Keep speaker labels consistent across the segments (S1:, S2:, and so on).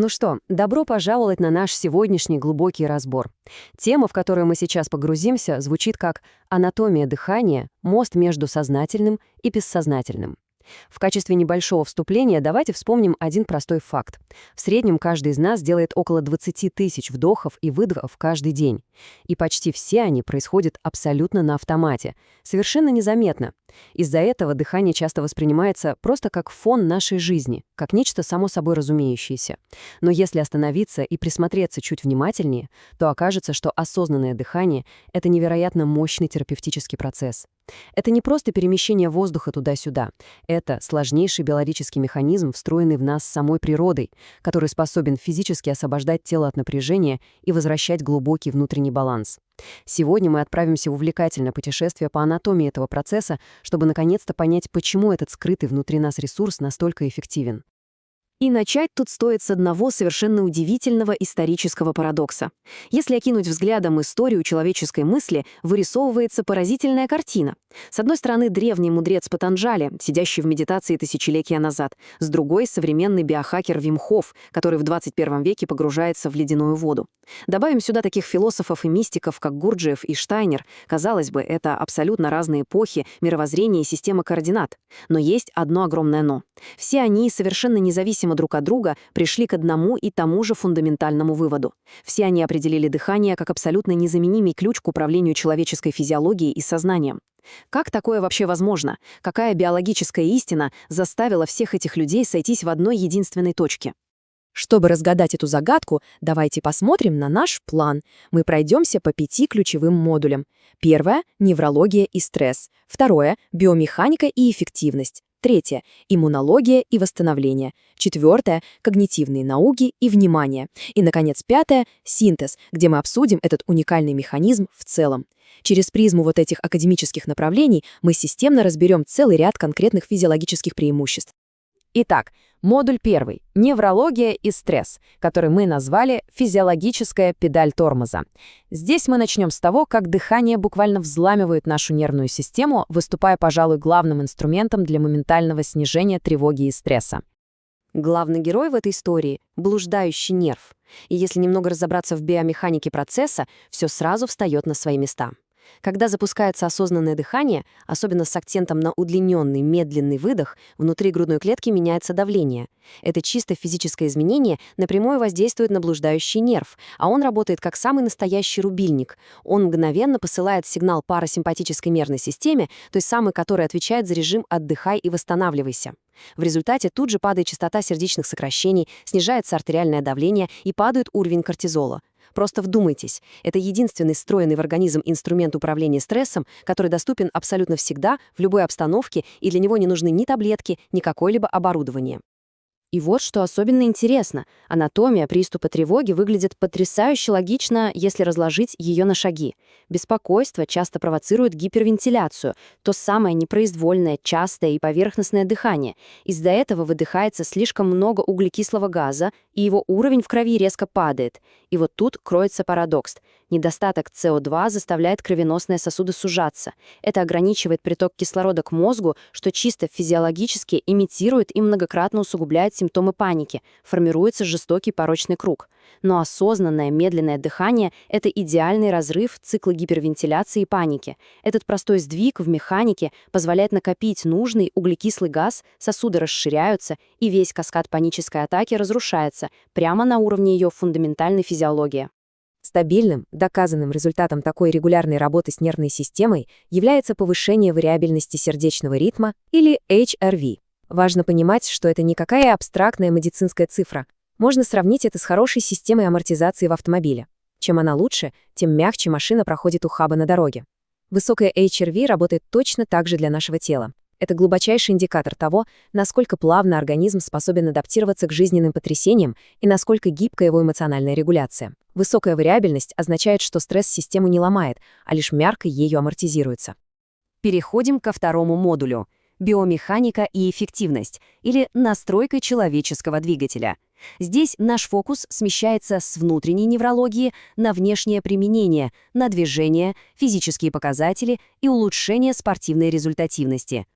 S1: Ну что, добро пожаловать на наш сегодняшний глубокий разбор. Тема, в которую мы сейчас погрузимся, звучит как «Анатомия дыхания. Мост между сознательным и бессознательным». В качестве небольшого вступления давайте вспомним один простой факт. В среднем каждый из нас делает около 20 тысяч вдохов и выдохов каждый день. И почти все они происходят абсолютно на автомате, совершенно незаметно. Из-за этого дыхание часто воспринимается просто как фон нашей жизни, как нечто само собой разумеющееся. Но если остановиться и присмотреться чуть внимательнее, то окажется, что осознанное дыхание — это невероятно мощный терапевтический процесс. Это не просто перемещение воздуха туда-сюда. Это сложнейший биологический механизм, встроенный в нас самой природой, который способен физически освобождать тело от напряжения и возвращать глубокий внутренний баланс. Сегодня мы отправимся в увлекательное путешествие по анатомии этого процесса, чтобы наконец-то понять, почему этот скрытый внутри нас ресурс настолько эффективен. И начать тут стоит с одного совершенно удивительного исторического парадокса. Если окинуть взглядом историю человеческой мысли, вырисовывается поразительная картина. С одной стороны, древний мудрец Патанджали, сидящий в медитации тысячелетия назад, с другой — современный биохакер Вим Хоф, который в 21 веке погружается в ледяную воду. Добавим сюда таких философов и мистиков, как Гурджиев и Штайнер. Казалось бы, это абсолютно разные эпохи, мировоззрения и системы координат. Но есть одно огромное «но». Все они, совершенно независимо друг от друга, пришли к одному и тому же фундаментальному выводу. Все они определили дыхание как абсолютно незаменимый ключ к управлению человеческой физиологией и сознанием. Как такое вообще возможно? Какая биологическая истина заставила всех этих людей сойтись в одной единственной точке?
S2: Чтобы разгадать эту загадку, давайте посмотрим на наш план. Мы пройдемся по 5 ключевым модулям. Первое — неврология и стресс. Второе — биомеханика и эффективность. Третье — иммунология и восстановление. Четвертое — когнитивные науки и внимание. И, наконец, пятое — синтез, где мы обсудим этот уникальный механизм в целом. Через призму вот этих академических направлений мы системно разберем целый ряд конкретных физиологических преимуществ.
S1: Итак, модуль 1 — неврология и стресс, который мы назвали «физиологическая педаль тормоза». Здесь мы начнем с того, как дыхание буквально взламывает нашу нервную систему, выступая, пожалуй, главным инструментом для моментального снижения тревоги и стресса. Главный герой в этой истории — блуждающий нерв. И если немного разобраться в биомеханике процесса, все сразу встает на свои места. Когда запускается осознанное дыхание, особенно с акцентом на удлиненный, медленный выдох, внутри грудной клетки меняется давление. Это чисто физическое изменение напрямую воздействует на блуждающий нерв, а он работает как самый настоящий рубильник. Он мгновенно посылает сигнал парасимпатической нервной системе, той самой, которая отвечает за режим «отдыхай и восстанавливайся». В результате тут же падает частота сердечных сокращений, снижается артериальное давление и падает уровень кортизола. Просто вдумайтесь, это единственный встроенный в организм инструмент управления стрессом, который доступен абсолютно всегда, в любой обстановке, и для него не нужны ни таблетки, ни какое-либо оборудование. И вот что особенно интересно. Анатомия приступа тревоги выглядит потрясающе логично, если разложить ее на шаги. Беспокойство часто провоцирует гипервентиляцию, то самое непроизвольное, частое и поверхностное дыхание. Из-за этого выдыхается слишком много углекислого газа, и его уровень в крови резко падает. И вот тут кроется парадокс. Недостаток СО2 заставляет кровеносные сосуды сужаться. Это ограничивает приток кислорода к мозгу, что чисто физиологически имитирует и многократно усугубляет симптомы паники. Формируется жестокий порочный круг. Но осознанное медленное дыхание — это идеальный разрыв цикла гипервентиляции и паники. Этот простой сдвиг в механике позволяет накопить нужный углекислый газ, сосуды расширяются, и весь каскад панической атаки разрушается прямо на уровне ее фундаментальной физиологии.
S2: Стабильным, доказанным результатом такой регулярной работы с нервной системой является повышение вариабельности сердечного ритма, или HRV. Важно понимать, что это никакая абстрактная медицинская цифра. Можно сравнить это с хорошей системой амортизации в автомобиле. Чем она лучше, тем мягче машина проходит ухабы на дороге. Высокая HRV работает точно так же для нашего тела. Это глубочайший индикатор того, насколько плавно организм способен адаптироваться к жизненным потрясениям и насколько гибка его эмоциональная регуляция. Высокая вариабельность означает, что стресс систему не ломает, а лишь мягко ею амортизируется.
S1: Переходим ко второму модулю — биомеханика и эффективность, или настройка человеческого двигателя. Здесь наш фокус смещается с внутренней неврологии на внешнее применение, на движение, физические показатели и улучшение спортивной результативности.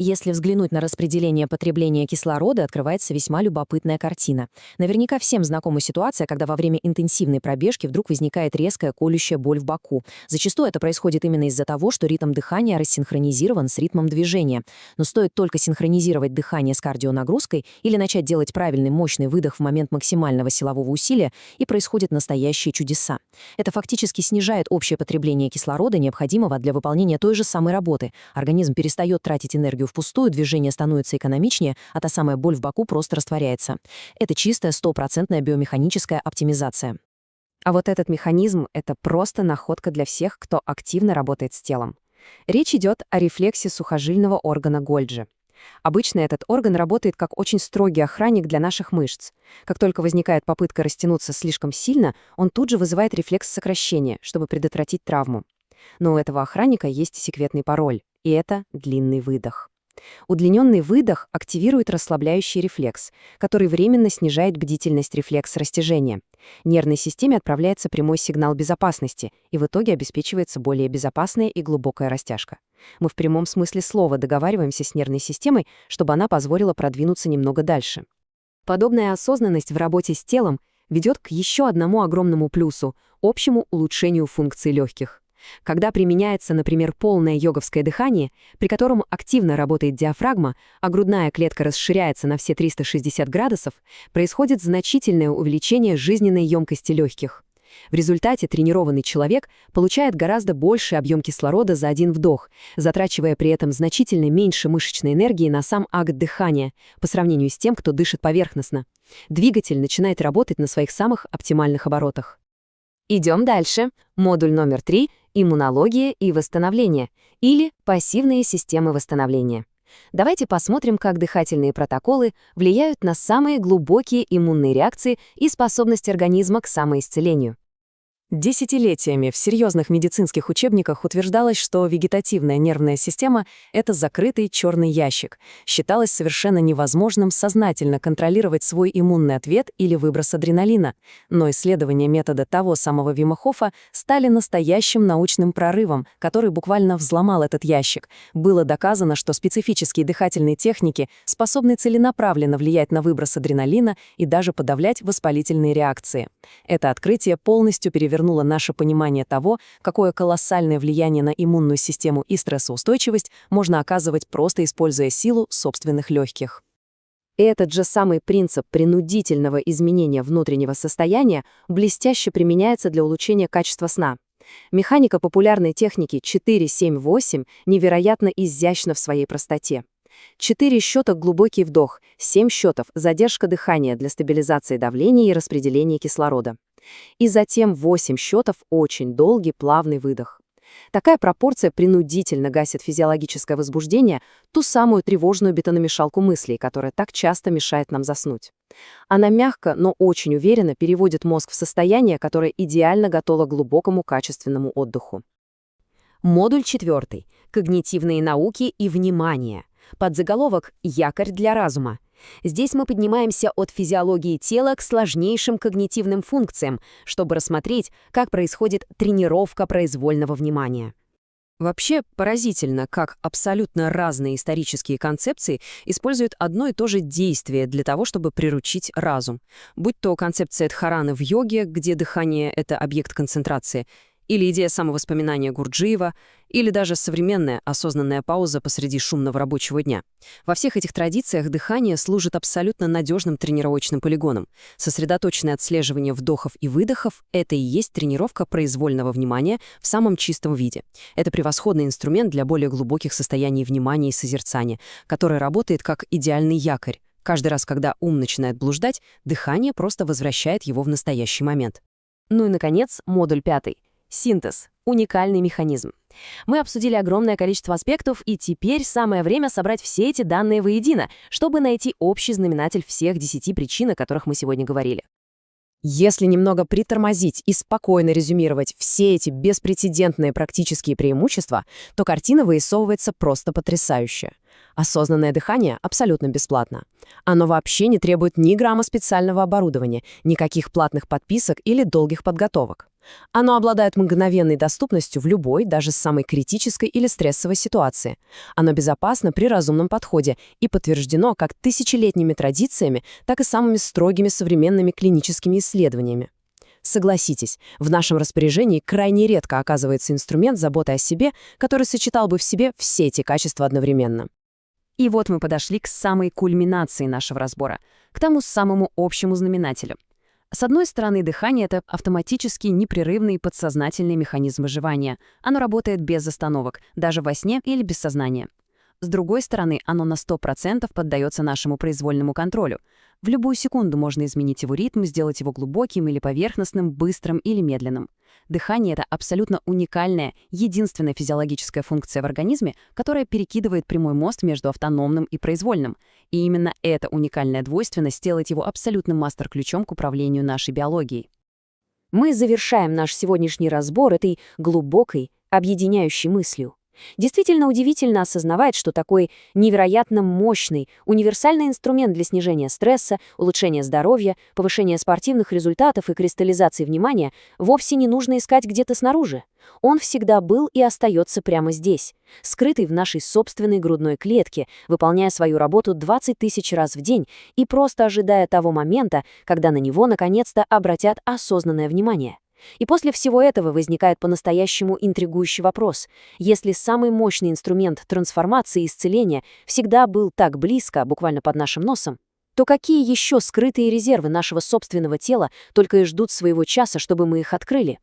S1: Если взглянуть на распределение потребления кислорода, открывается весьма любопытная картина. Наверняка всем знакома ситуация, когда во время интенсивной пробежки вдруг возникает резкая колющая боль в боку. Зачастую это происходит именно из-за того, что ритм дыхания рассинхронизирован с ритмом движения. Но стоит только синхронизировать дыхание с кардионагрузкой или начать делать правильный мощный выдох в момент максимального силового усилия, и происходят настоящие чудеса. Это фактически снижает общее потребление кислорода, необходимого для выполнения той же самой работы. Организм перестает тратить энергию впустую, движение становится экономичнее, а та самая боль в боку просто растворяется. Это чистая, стопроцентная биомеханическая оптимизация.
S2: А вот этот механизм — это просто находка для всех, кто активно работает с телом. Речь идет о рефлексе сухожильного органа Гольджи. Обычно этот орган работает как очень строгий охранник для наших мышц. Как только возникает попытка растянуться слишком сильно, он тут же вызывает рефлекс сокращения, чтобы предотвратить травму. Но у этого охранника есть секретный пароль, и это длинный выдох. Удлиненный выдох активирует расслабляющий рефлекс, который временно снижает бдительность рефлекса растяжения. Нервной системе отправляется прямой сигнал безопасности, и в итоге обеспечивается более безопасная и глубокая растяжка. Мы в прямом смысле слова договариваемся с нервной системой, чтобы она позволила продвинуться немного дальше. Подобная осознанность в работе с телом ведет к еще одному огромному плюсу — общему улучшению функций легких. Когда применяется, например, полное йоговское дыхание, при котором активно работает диафрагма, а грудная клетка расширяется на все 360 градусов, происходит значительное увеличение жизненной емкости легких. В результате тренированный человек получает гораздо больший объем кислорода за один вдох, затрачивая при этом значительно меньше мышечной энергии на сам акт дыхания, по сравнению с тем, кто дышит поверхностно. Двигатель начинает работать на своих самых оптимальных оборотах. Идем дальше. Модуль номер 3 — иммунология и восстановление, или пассивные системы восстановления. Давайте посмотрим, как дыхательные протоколы влияют на самые глубокие иммунные реакции и способность организма к самоисцелению.
S1: Десятилетиями в серьезных медицинских учебниках утверждалось, что вегетативная нервная система — это закрытый черный ящик. Считалось совершенно невозможным сознательно контролировать свой иммунный ответ или выброс адреналина. Но исследования метода того самого Вима Хофа стали настоящим научным прорывом, который буквально взломал этот ящик. Было доказано, что специфические дыхательные техники способны целенаправленно влиять на выброс адреналина и даже подавлять воспалительные реакции. Это открытие полностью перевернуло наше понимание того, какое колоссальное влияние на иммунную систему и стрессоустойчивость можно оказывать, просто используя силу собственных легких.
S2: Этот же самый принцип принудительного изменения внутреннего состояния блестяще применяется для улучшения качества сна. Механика популярной техники 4-7-8 невероятно изящна в своей простоте. 4 счета — глубокий вдох, 7 счетов — задержка дыхания для стабилизации давления и распределения кислорода. И затем 8 счетов — очень долгий плавный выдох. Такая пропорция принудительно гасит физиологическое возбуждение, ту самую тревожную бетономешалку мыслей, которая так часто мешает нам заснуть. Она мягко, но очень уверенно переводит мозг в состояние, которое идеально готово к глубокому качественному отдыху. Модуль 4. Когнитивные науки и внимание. Подзаголовок «Якорь для разума». Здесь мы поднимаемся от физиологии тела к сложнейшим когнитивным функциям, чтобы рассмотреть, как происходит тренировка произвольного внимания.
S1: Вообще поразительно, как абсолютно разные исторические концепции используют одно и то же действие для того, чтобы приручить разум. Будь то концепция Дхараны в йоге, где дыхание — это объект концентрации, или идея самовоспоминания Гурджиева, или даже современная осознанная пауза посреди шумного рабочего дня. Во всех этих традициях дыхание служит абсолютно надежным тренировочным полигоном. Сосредоточенное отслеживание вдохов и выдохов — это и есть тренировка произвольного внимания в самом чистом виде. Это превосходный инструмент для более глубоких состояний внимания и созерцания, который работает как идеальный якорь. Каждый раз, когда ум начинает блуждать, дыхание просто возвращает его в настоящий момент.
S2: Ну и, наконец, модуль 5. Синтез — уникальный механизм. Мы обсудили огромное количество аспектов, и теперь самое время собрать все эти данные воедино, чтобы найти общий знаменатель всех 10 причин, о которых мы сегодня говорили.
S1: Если немного притормозить и спокойно резюмировать все эти беспрецедентные практические преимущества, то картина вырисовывается просто потрясающая. Осознанное дыхание абсолютно бесплатно. Оно вообще не требует ни грамма специального оборудования, никаких платных подписок или долгих подготовок. Оно обладает мгновенной доступностью в любой, даже самой критической или стрессовой ситуации. Оно безопасно при разумном подходе и подтверждено как тысячелетними традициями, так и самыми строгими современными клиническими исследованиями. Согласитесь, в нашем распоряжении крайне редко оказывается инструмент заботы о себе, который сочетал бы в себе все эти качества одновременно.
S2: И вот мы подошли к самой кульминации нашего разбора, к тому самому общему знаменателю. С одной стороны, дыхание — это автоматический, непрерывный подсознательный механизм выживания. Оно работает без остановок, даже во сне или без сознания. С другой стороны, оно на 100% поддается нашему произвольному контролю. В любую секунду можно изменить его ритм, сделать его глубоким или поверхностным, быстрым или медленным. Дыхание — это абсолютно уникальная, единственная физиологическая функция в организме, которая перекидывает прямой мост между автономным и произвольным. И именно эта уникальная двойственность делает его абсолютным мастер-ключом к управлению нашей биологией.
S1: Мы завершаем наш сегодняшний разбор этой глубокой, объединяющей мыслью. Действительно удивительно осознавать, что такой невероятно мощный, универсальный инструмент для снижения стресса, улучшения здоровья, повышения спортивных результатов и кристаллизации внимания вовсе не нужно искать где-то снаружи. Он всегда был и остается прямо здесь, скрытый в нашей собственной грудной клетке, выполняя свою работу 20 тысяч раз в день и просто ожидая того момента, когда на него наконец-то обратят осознанное внимание. И после всего этого возникает по-настоящему интригующий вопрос. Если самый мощный инструмент трансформации и исцеления всегда был так близко, буквально под нашим носом, то какие еще скрытые резервы нашего собственного тела только и ждут своего часа, чтобы мы их открыли?